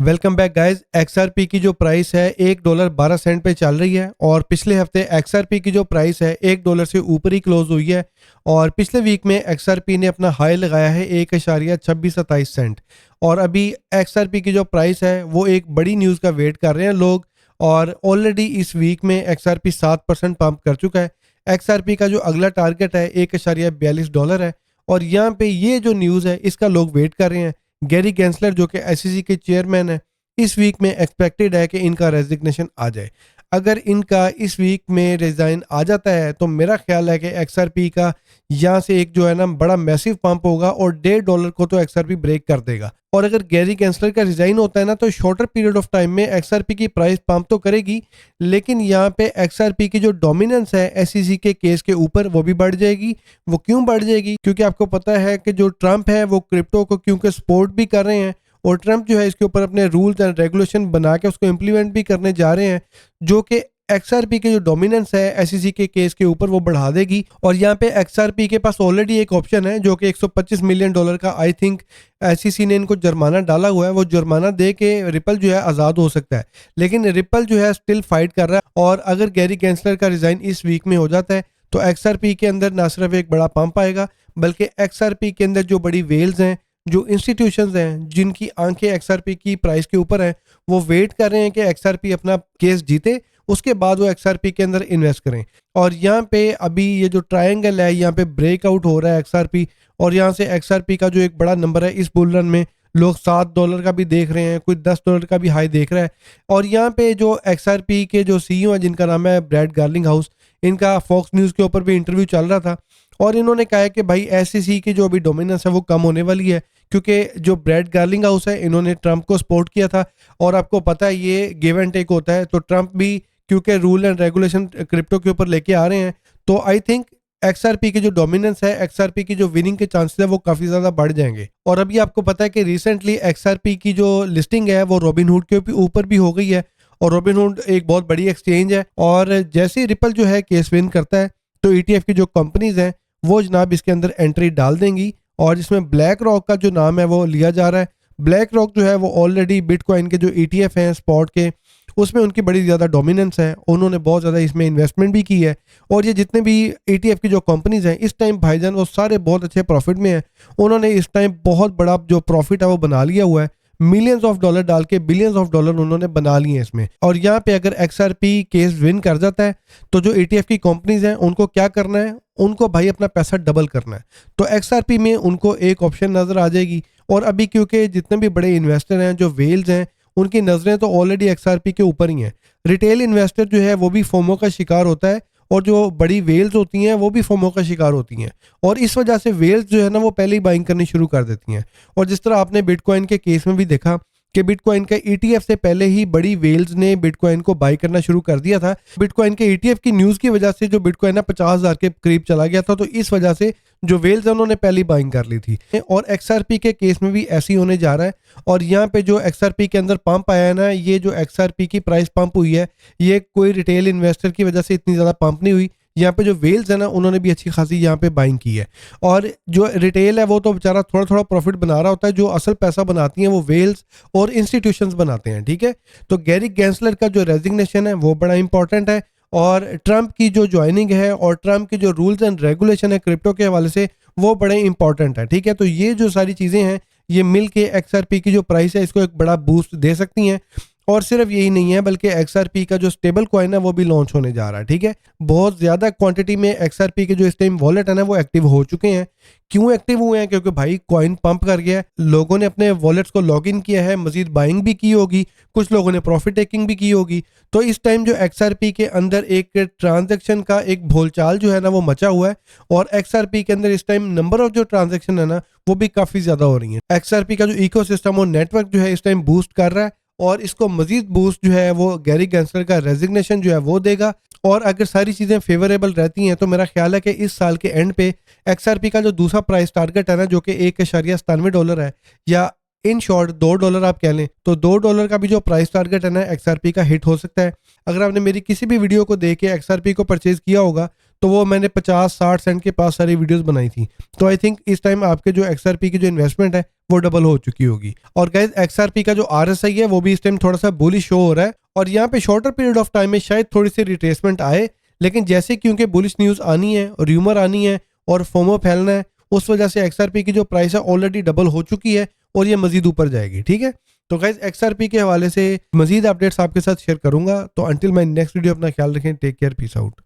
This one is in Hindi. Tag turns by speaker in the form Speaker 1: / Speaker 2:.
Speaker 1: Welcome back guys. एक्सआरपी की जो प्राइस है $1.12 पे चल रही है और पिछले हफ्ते एक्सआरपी की जो प्राइस है $1 से ऊपर ही क्लोज हुई है। और पिछले वीक में एक्सआरपी ने अपना हाई लगाया है 1.2627 और अभी एक्सआरपी की जो प्राइस है वो एक बड़ी न्यूज़ का वेट कर रहे हैं लोग। और ऑलरेडी इस वीक में एक्सआरपी 7% पंप कर चुका है। एक्सआरपी का जो अगला टारगेट है $1.42 है और यहाँ पे ये जो न्यूज़ है इसका लोग वेट कर रहे हैं। गैरी गेंसलर जो कि एसईसी के चेयरमैन है, इस वीक में एक्सपेक्टेड है कि इनका रेजिग्नेशन आ जाए। अगर इनका इस वीक में रिजाइन आ जाता है तो मेरा ख्याल है कि एक्सआरपी का यहाँ से एक जो है ना बड़ा मैसिव पंप होगा और $1.5 को तो एक्सआरपी ब्रेक कर देगा। और अगर गैरी गेंसलर का रिजाइन होता है ना तो शॉर्टर पीरियड ऑफ टाइम में एक्सआरपी की प्राइस पंप तो करेगी, लेकिन यहाँ पे एक्सआरपी की जो डोमिनेंस है एसईसी के केस के ऊपर वो भी बढ़ जाएगी। वो क्यों बढ़ जाएगी? क्योंकि आपको पता है कि जो ट्रंप है वो क्रिप्टो को क्योंकि सपोर्ट भी कर रहे हैं और ट्रंप जो है इसके ऊपर अपने रूल्स एंड रेगुलेशन बना के उसको इम्प्लीमेंट भी करने जा रहे हैं, जो कि एक्सआरपी के जो डोमिनेंस है एसईसी के केस के ऊपर वो बढ़ा देगी। और यहाँ पे एक्सआरपी के पास ऑलरेडी एक ऑप्शन है जो कि $125 मिलियन का आई थिंक एसईसी ने इनको जुर्माना डाला हुआ है। वो जुर्माना दे के रिपल जो है आज़ाद हो सकता है, लेकिन रिपल जो है स्टिल फाइट कर रहा है। और अगर गैरी गेंसलर का रिजाइन इस वीक में हो जाता है तो एक्सआरपी के अंदर ना सिर्फ एक बड़ा पंप आएगा बल्कि एक्सआरपी के अंदर जो बड़ी वेल्स हैं, जो इंस्टीट्यूशंस हैं जिनकी आंखें एक्सआरपी की प्राइस के ऊपर हैं, वो वेट कर रहे हैं कि एक्सआरपी अपना केस जीते, उसके बाद वो एक्सआरपी के अंदर इन्वेस्ट करें। और यहाँ पे अभी ये जो ट्रायंगल है यहाँ पे ब्रेकआउट हो रहा है एक्सआरपी, और यहाँ से एक्सआरपी का जो एक बड़ा नंबर है इस बुल रन में लोग $7 का भी देख रहे हैं, कोई $10 का भी हाई देख रहा है। और यहाँ पे जो एक्सआरपी के जो सीईओ है जिनका नाम है ब्रैड गार्लिंगहाउस, इनका फॉक्स न्यूज़ के ऊपर भी इंटरव्यू चल रहा था और इन्होंने कहा है कि भाई एसईसी की जो अभी डोमिनेंस है वो कम होने वाली है, क्योंकि जो ब्रैड गार्लिंगहाउस है इन्होंने ट्रंप को सपोर्ट किया था और आपको पता है ये गिव एंड टेक होता है। तो ट्रंप भी क्योंकि रूल एंड रेगुलेशन क्रिप्टो के ऊपर लेके आ रहे हैं, तो आई थिंक एक्सआरपी की जो डोमिनेंस है, एक्सआरपी की जो विनिंग के चांसेस है वो काफी ज्यादा बढ़ जाएंगे। और अभी आपको पता है कि रिसेंटली एक्सआरपी की जो लिस्टिंग है वो रॉबिनहुड के ऊपर भी हो गई है और रॉबिनहुड एक बहुत बड़ी एक्सचेंज है। और जैसे ही रिपल जो है केस विन करता है तो ईटीएफ की जो कंपनीज हैं वो जनाब इसके अंदर एंट्री डाल देंगी और जिसमें ब्लैक रॉक का जो नाम है वो लिया जा रहा है। ब्लैक रॉक जो है वो ऑलरेडी बिटकॉइन के जो ईटीएफ हैं स्पॉट के, उसमें उनकी बड़ी ज़्यादा डोमिनेंस है, उन्होंने बहुत ज़्यादा इसमें इन्वेस्टमेंट भी की है। और ये जितने भी ईटीएफ की जो कंपनीज हैं इस टाइम भाईजान वो सारे बहुत अच्छे प्रॉफिट में हैं। उन्होंने इस टाइम बहुत बड़ा जो प्रॉफिट है वो बना लिया हुआ है, मिलियंस ऑफ डॉलर डाल के बिलियंस ऑफ डॉलर उन्होंने बना लिए हैं इसमें। और यहाँ पे अगर एक्सआरपी केस विन कर जाता है तो जो ईटीएफ की कंपनीज हैं उनको क्या करना है, उनको भाई अपना पैसा डबल करना है। तो एक्सआरपी में उनको एक ऑप्शन नजर आ जाएगी। और अभी क्योंकि जितने भी बड़े इन्वेस्टर हैं जो वेल्स हैं उनकी नजरें तो ऑलरेडी एक्सआरपी के ऊपर ही हैं। रिटेल इन्वेस्टर जो है वो भी फोमो का शिकार होता है और जो बड़ी वेल्स होती हैं वो भी फोमो का शिकार होती हैं और इस वजह से वेल्स जो है ना वो पहले ही बाइंग करनी शुरू कर देती हैं। और जिस तरह आपने बिटकॉइन के केस में भी देखा कि बिटकॉइन के ईटीएफ से पहले ही बड़ी वेल्स ने बिटकॉइन को बाई करना शुरू कर दिया था। बिटकॉइन के ईटीएफ की न्यूज़ की वजह से जो बिटकॉइन है 50,000 के करीब चला गया था, तो इस वजह से जो वेल्स है उन्होंने पहली बाइंग कर ली थी। और एक्सआरपी के केस में भी ऐसे ही होने जा रहा है। और यहाँ पे जो एक्सआरपी के अंदर पंप आया है ना, ये जो एक्सआरपी की प्राइस पंप हुई है ये कोई रिटेल इन्वेस्टर की वजह से इतनी ज़्यादा पंप नहीं हुई। यहाँ पे जो वेल्स है ना उन्होंने भी अच्छी खासी यहाँ पे बाइंग की है। और जो रिटेल है वो तो बेचारा थोड़ा थोड़ा प्रॉफिट बना रहा होता है, जो असल पैसा बनाती हैं वो वेल्स और इंस्टीट्यूशंस बनाते हैं। ठीक है, तो गैरी गेंसलर का जो रेजिग्नेशन है वो बड़ा इंपॉर्टेंट है और ट्रंप की जो ज्वाइनिंग है और ट्रंप की जो रूल्स एंड रेगुलेशन है क्रिप्टो के हवाले से वो बड़े इंपॉर्टेंट है। ठीक है, तो ये जो सारी चीज़ें हैं ये मिल के एक्सआरपी की जो प्राइस है इसको एक बड़ा बूस्ट दे सकती हैं। और सिर्फ यही नहीं है बल्कि एक्सआरपी का जो स्टेबल कॉइन है वो भी लॉन्च होने जा रहा है। ठीक है, बहुत ज़्यादा क्वांटिटी में एक्सआरपी के जो इस टाइम वॉलेट है ना वो एक्टिव हो चुके हैं। क्यों एक्टिव हुए हैं? क्योंकि भाई कॉइन पंप कर गया है, लोगों ने अपने वॉलेट्स को लॉग इन किया है, मजीद बाइंग भी की होगी, कुछ लोगों ने प्रॉफिट टेकिंग भी की होगी। तो इस टाइम जो एक्सआरपी के अंदर एक ट्रांजेक्शन का एक भूलचाल जो है ना वो मचा हुआ है और एक्सआरपी के अंदर इस टाइम नंबर ऑफ जो ट्रांजेक्शन है ना वो भी काफ़ी ज़्यादा हो रही है। एक्सआरपी का जो इकोसिस्टम और नेटवर्क जो है इस टाइम बूस्ट कर रहा है और इसको मजीद बूस्ट जो है वो गैरी गेंसलर का रेजिग्नेशन जो है वो देगा। और अगर सारी चीज़ें फेवरेबल रहती हैं तो मेरा ख्याल है कि इस साल के एंड पे एक्सआरपी का जो दूसरा प्राइस टारगेट है ना जो कि $1.97 है, या इन शॉर्ट $2 आप कह लें, तो $2 का भी जो प्राइस टारगेट है ना एक्सआरपी का हिट हो सकता है। अगर आपने मेरी किसी भी वीडियो को देख के एक्सआरपी को परचेज किया होगा तो वो मैंने 50-60 सेंट के पास सारी वीडियोस बनाई थी। तो आई थिंक इस टाइम आपके जो एक्सआरपी की जो इन्वेस्टमेंट है वो डबल हो चुकी होगी। और गाइस XRP का जो RSI है वो भी इस टाइम थोड़ा सा बुलिश शो हो रहा है और यहाँ पे शॉर्टर पीरियड ऑफ टाइम में शायद थोड़ी सी रिट्रेसमेंट आए, लेकिन जैसे क्योंकि बुलिश न्यूज़ आनी है और र्यूमर आनी है और फोमो फैलना है, उस वजह से XRP की जो प्राइस है ऑलरेडी डबल हो चुकी है और ये मजीद ऊपर जाएगी। ठीक है, तो गाइस XRP के हवाले से मजीद अपडेट्स आपके साथ शेयर करूंगा। तो अंटिल माय नेक्स्ट वीडियो, अपना ख्याल रखें, टेक केयर, पीस आउट।